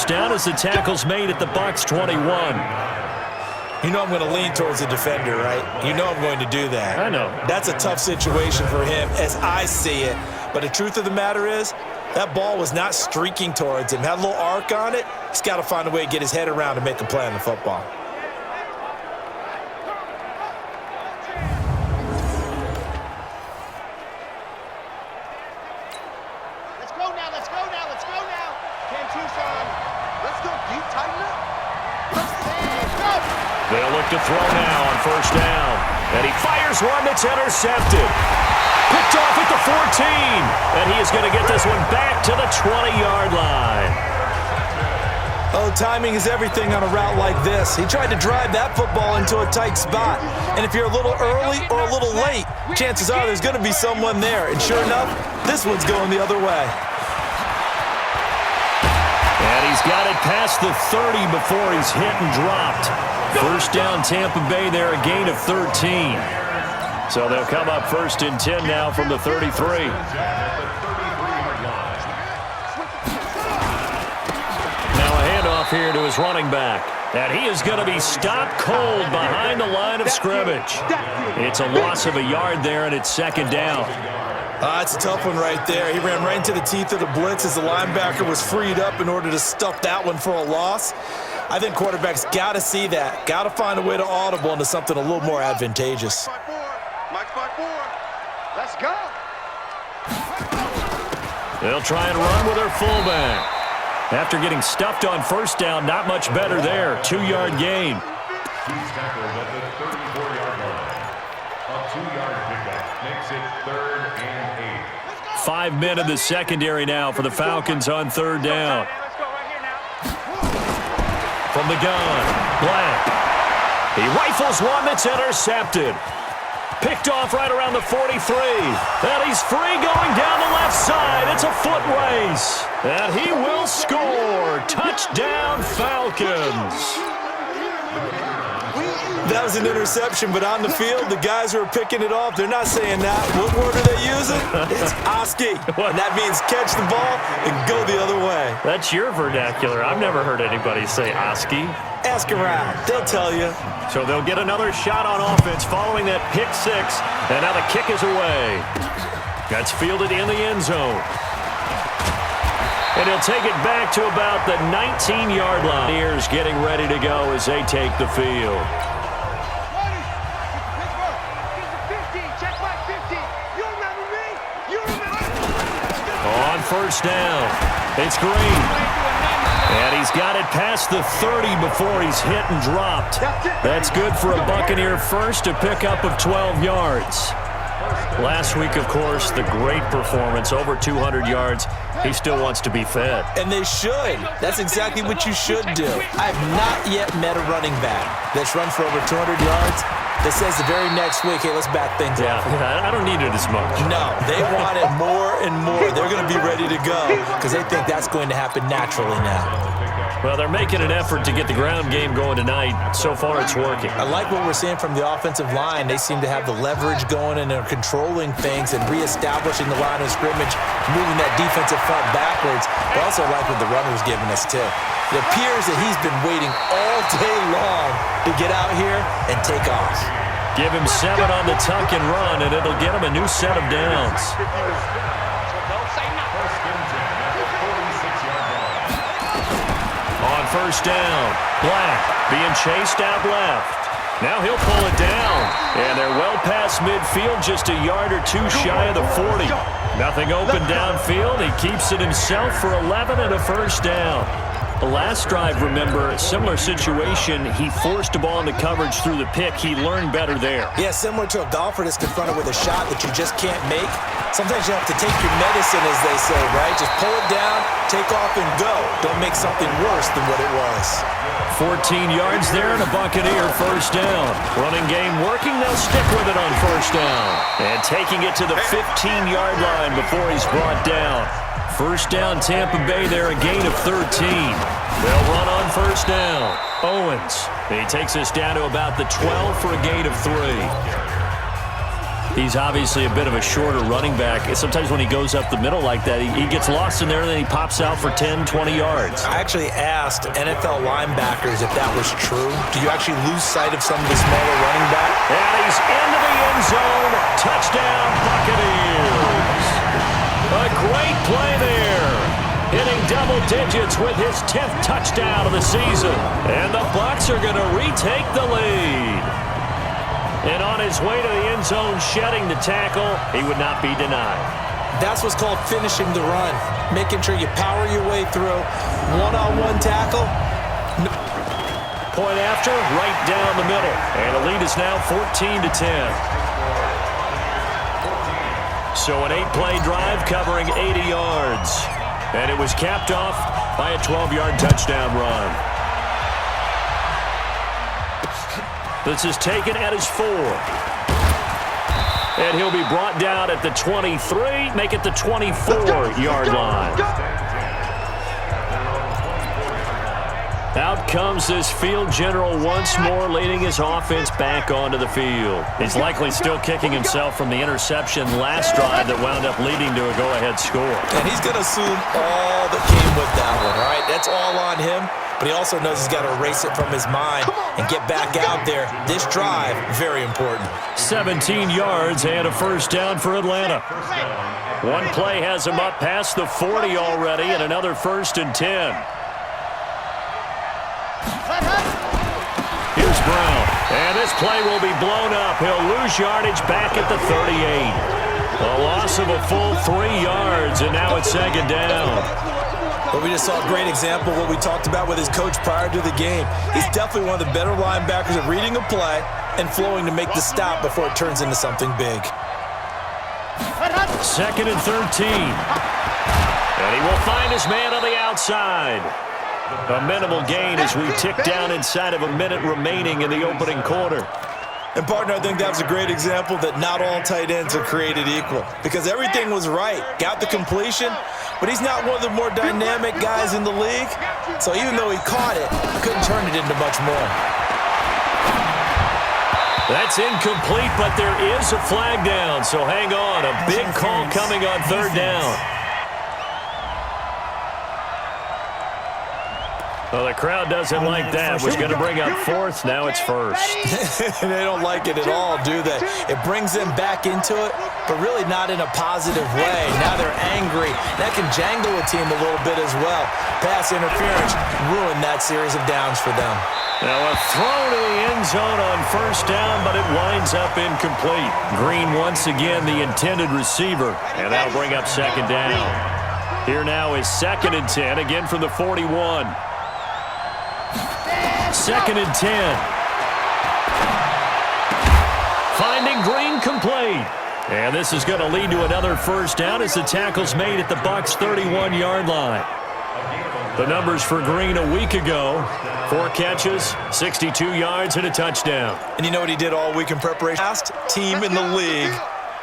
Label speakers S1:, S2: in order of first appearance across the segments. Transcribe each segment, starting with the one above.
S1: first down as the tackle's made at the Bucs 21.
S2: You know I'm going to lean towards the defender, right? You know I'm going to do that.
S1: I know.
S2: That's a tough situation for him as I see it. But the truth of the matter is, that ball was not streaking towards him. Had a little arc on it. He's got to find a way to get his head around and make a play on the football.
S1: They'll look to throw now on first down. And he fires one that's intercepted. Picked off at the 14. And he is going to get this one back to the 20-yard line.
S2: Oh, timing is everything on a route like this. He tried to drive that football into a tight spot. And if you're a little early or a little late, chances are there's going to be someone there. And sure enough, this one's going the other way.
S1: And he's got it past the 30 before he's hit and dropped. First down Tampa Bay there, a gain of 13. So they'll come up first and 10 now from the 33. Now a handoff here to his running back. And he is going to be stopped cold behind the line of scrimmage. It's a loss of a yard there, and it's second down.
S2: It's a tough one right there. He ran right into the teeth of the blitz as the linebacker was freed up in order to stuff that one for a loss. I think quarterbacks got to see that. Got to find a way to audible into something a little more advantageous.
S3: Let's go.
S1: They'll try and run with their fullback. After getting stuffed on first down, not much better there. 2-yard gain.
S4: He's tackled at the 34-yard line. A 2-yard pickup makes it 3rd and 8.
S1: 5 men in the secondary now for the Falcons on third down. From the gun, Black. He rifles one that's intercepted. Picked off right around the 43. And he's free going down the left side. It's a foot race. And he will score. Touchdown, Falcons.
S2: That was an interception, but on the field, the guys who are picking it off, they're not saying that. What word are they using? It's Oski. And that means catch the ball and go the other way.
S1: That's your vernacular. I've never heard anybody say Oski.
S2: Ask around. They'll tell you.
S1: So they'll get another shot on offense following that pick six. And now the kick is away. That's fielded in the end zone. And he'll take it back to about the 19-yard line. Here's getting ready to go as they take the field. On first down, it's Green. And he's got it past the 30 before he's hit and dropped. That's good for a Buccaneer first, a pickup of 12 yards. Last week, of course, the great performance, over 200 yards. He still wants to be fed.
S2: And they should. That's exactly what you should do. I have not yet met a running back that's run for over 200 yards that says the very next week, hey, let's back things up.
S1: Yeah, I don't need it as much.
S2: No, they want it more and more. They're going to be ready to go because they think that's going to happen naturally now.
S1: Well, they're making an effort to get the ground game going tonight. So far, it's working.
S2: I like what we're seeing from the offensive line. They seem to have the leverage going, and they're controlling things and reestablishing the line of scrimmage, moving that defensive front backwards. I also like what the runner's giving us, too. It appears that he's been waiting all day long to get out here and take off.
S1: Give him 7 on the tuck and run, and it'll get him a new set of downs. On first down, Black being chased out left. Now he'll pull it down, and they're well past midfield, just a yard or two shy of the 40. Nothing open downfield. He keeps it himself for 11 and a first down. The last drive, remember, similar situation. He forced the ball into coverage through the pick. He learned better there.
S2: Yeah, similar to a golfer that's confronted with a shot that you just can't make. Sometimes you have to take your medicine, as they say, right? Just pull it down, take off, and go. Don't make something worse than what it was.
S1: 14 yards there and a Buccaneer first down. Running game working. They'll stick with it on first down. And taking it to the 15-yard line before he's brought down. First down, Tampa Bay there, a gain of 13. They'll run on first down. Owens. He takes us down to about the 12 for a gain of 3. He's obviously a bit of a shorter running back. Sometimes when he goes up the middle like that, he gets lost in there and then he pops out for 10, 20 yards.
S2: I actually asked NFL linebackers if that was true. Do you actually lose sight of some of the smaller running backs?
S1: And he's into the end zone. Touchdown, Buccaneers. A great play there. Hitting double digits with his 10th touchdown of the season. And the Bucs are going to retake the lead. And on his way to the end zone, shedding the tackle, he would not be denied.
S2: That's what's called finishing the run. Making sure you power your way through. One-on-one tackle.
S1: Point after, right down the middle. And the lead is now 14-10. So an 8-play drive covering 80 yards. And it was capped off by a 12-yard touchdown run. This is taken at his 4. And he'll be brought down at the 23, make it the 24-yard line. Out comes this field general once more, leading his offense back onto the field. He's likely still kicking himself from the interception last drive that wound up leading to a go-ahead score.
S2: And he's going to assume all that came with that one, all right? That's all on him. But he also knows he's got to erase it from his mind and get back out there. This drive, very important.
S1: 17 yards and a first down for Atlanta. One play has him up past the 40 already, and another 1st and 10. Here's Brown. And this play will be blown up. He'll lose yardage back at the 38. A loss of a full 3 yards, and now it's 2nd down.
S2: But we just saw a great example of what we talked about with his coach prior to the game. He's definitely one of the better linebackers at reading a play and flowing to make the stop before it turns into something big.
S1: 2nd and 13. And he will find his man on the outside. A minimal gain as we tick down inside of a minute remaining in the opening quarter.
S2: And, partner, I think that was a great example that not all tight ends are created equal because everything was right. Got the completion, but he's not one of the more dynamic guys in the league. So even though he caught it, couldn't turn it into much more.
S1: That's incomplete, but there is a flag down, so hang on. A big call coming on 3rd down. Well, the crowd doesn't like that. Was going to bring up 4th. Now it's 1st.
S2: They don't like it at all, do they? It brings them back into it, but really not in a positive way. Now they're angry. That can jangle a team a little bit as well. Pass interference ruined that series of downs for them.
S1: Now a throw to the end zone on 1st down, but it winds up incomplete. Green once again the intended receiver, and that'll bring up 2nd down. Here now is 2nd and 10, again from the 41. 2nd and 10. Finding Green complete. And this is going to lead to another 1st down as the tackle's made at the Bucs' 31-yard line. The numbers for Green a week ago: 4 catches, 62 yards, and a touchdown.
S2: And you know what he did all week in preparation? Last team in the league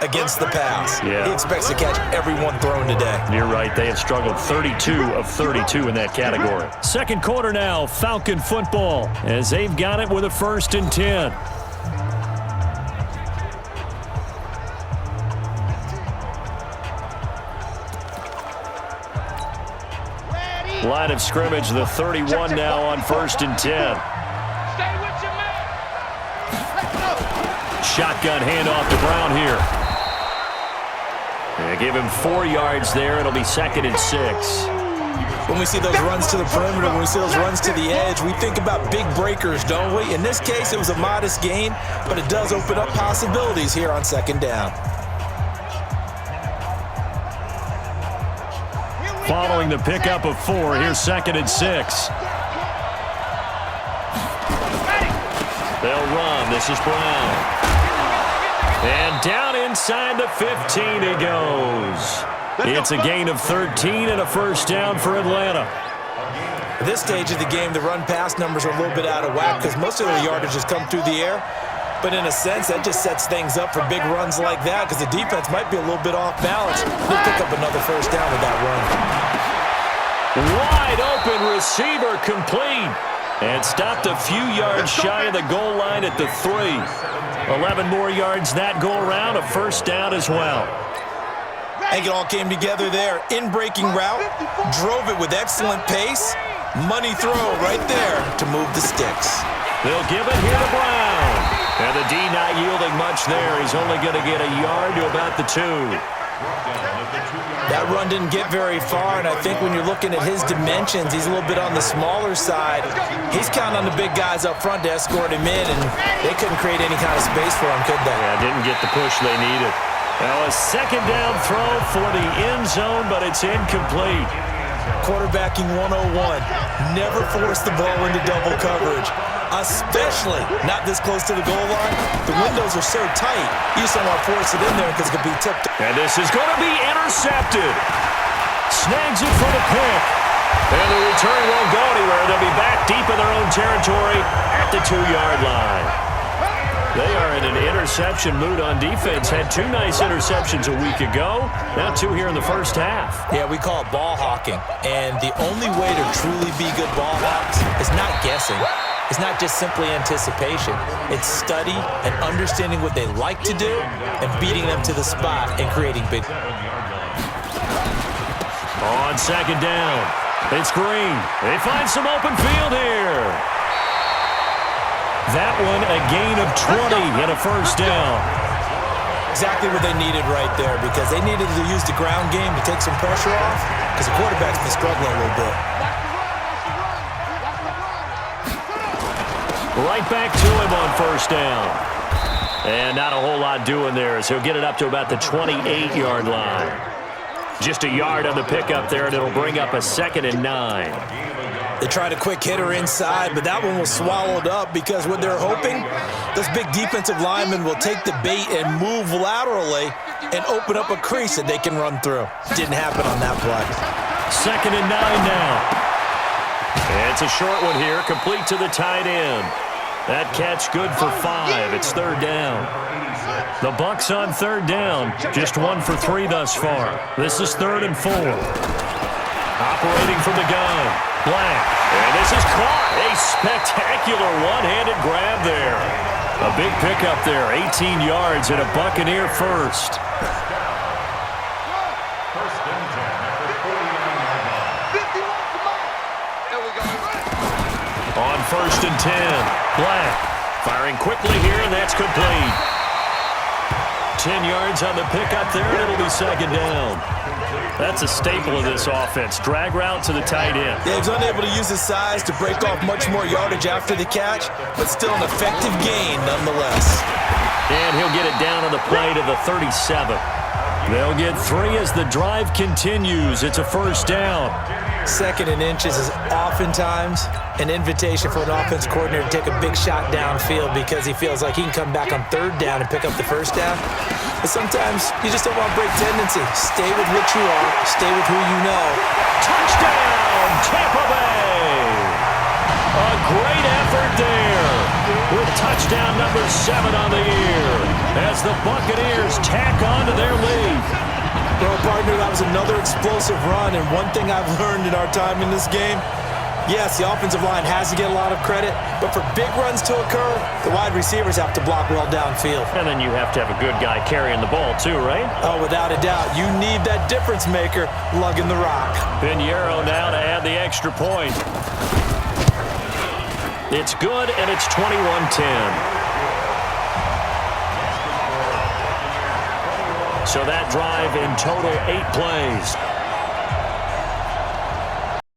S2: against the pass.
S1: Yeah.
S2: He expects to catch everyone thrown today.
S1: You're right. They have struggled 32 of 32 in that category. 2nd quarter now, Falcon football, as they've got it with a 1st and 10. Line of scrimmage, the 31 now on 1st and 10. Shotgun handoff to Brown here. They give him 4 yards there. It'll be 2nd and 6.
S2: When we see those runs to the perimeter, when we see those runs to the edge, we think about big breakers, don't we? In this case, it was a modest gain, but it does open up possibilities here on 2nd down.
S1: Following the pickup of 4, here's 2nd and 6. They'll run. This is Brown. And down inside the 15 he goes. It's a gain of 13 and a 1st down for Atlanta.
S2: At this stage of the game, the run-pass numbers are a little bit out of whack because most of their yardage has come through the air. But in a sense, that just sets things up for big runs like that because the defense might be a little bit off balance. They'll pick up another 1st down with that run.
S1: Wide open receiver complete. And stopped a few yards shy of the goal line at the 3. 11 more yards that go around, a first down as well.
S2: I think it all came together there. In-breaking route, drove it with excellent pace. Money throw right there to move the sticks.
S1: They'll give it here to Brown. And the D not yielding much there. He's only going to get a yard to about the 2.
S2: That run didn't get very far, and I think when you're looking at his dimensions, he's a little bit on the smaller side. He's counting on the big guys up front to escort him in, and they couldn't create any kind of space for him, could they?
S1: Yeah, didn't get the push they needed. Now a second down throw for the end zone, but it's incomplete.
S2: Quarterbacking 101. Never force the ball into double coverage, especially not this close to the goal line. The windows are so tight, you just don't want to force it in there because it could be tipped.
S1: And this is going to be intercepted. Snags it for the pick. And the return won't go anywhere. They'll be back deep in their own territory at the 2-yard line. They are in an interception mood on defense. Had 2 nice interceptions a week ago. Now 2 here in the first half.
S2: Yeah, we call it ball hawking. And the only way to truly be good ball hawks is not guessing. It's not just simply anticipation. It's study and understanding what they like to do and beating them to the spot and creating big.
S1: On second down, it's Green. They find some open field here. That one a gain of 20 and a first down.
S2: Exactly what they needed right there because they needed to use the ground game to take some pressure off because the quarterback's been struggling a little bit.
S1: Right back to him on first down. And not a whole lot doing there as he'll get it up to about the 28-yard line. Just a yard on the pickup there, and it'll bring up a 2nd and 9.
S2: They tried a quick hitter inside, but that one was swallowed up because what they're hoping, those big defensive linemen will take the bait and move laterally and open up a crease that they can run through. Didn't happen on that play.
S1: 2nd and 9 now. And it's a short one here, complete to the tight end. That catch good for 5. It's 3rd down. The Bucs on 3rd down, just 1 for 3 thus far. This is 3rd and 4. Operating from the gun, Black. And this is caught. A spectacular one-handed grab there. A big pickup there, 18 yards and a Buccaneer first. On 1st and 10, Black firing quickly here, and that's complete. 10 yards on the pickup there, and it'll be 2nd down. That's a staple of this offense. Drag route to the tight end.
S2: Yeah, he's unable to use his size to break off much more yardage after the catch, but still an effective gain nonetheless.
S1: And he'll get it down on the play to the 37. They'll get 3 as the drive continues. It's a first down.
S2: 2nd and inches is oftentimes an invitation for an offense coordinator to take a big shot downfield because he feels like he can come back on 3rd down and pick up the first down. But sometimes you just don't want to break tendency. Stay with what you are. Stay with who you know.
S1: Touchdown, Tampa Bay! A great effort there with touchdown number 7 on the year as the Buccaneers tack on to their lead.
S2: Bro, partner, that was another explosive run, and one thing I've learned in our time in this game, yes, the offensive line has to get a lot of credit, but for big runs to occur, the wide receivers have to block well downfield.
S1: And then you have to have a good guy carrying the ball too, right?
S2: Oh, without a doubt. You need that difference maker lugging the rock.
S1: Pinheiro now to add the extra point. It's good, and it's 21-10. So that drive in total 8 plays.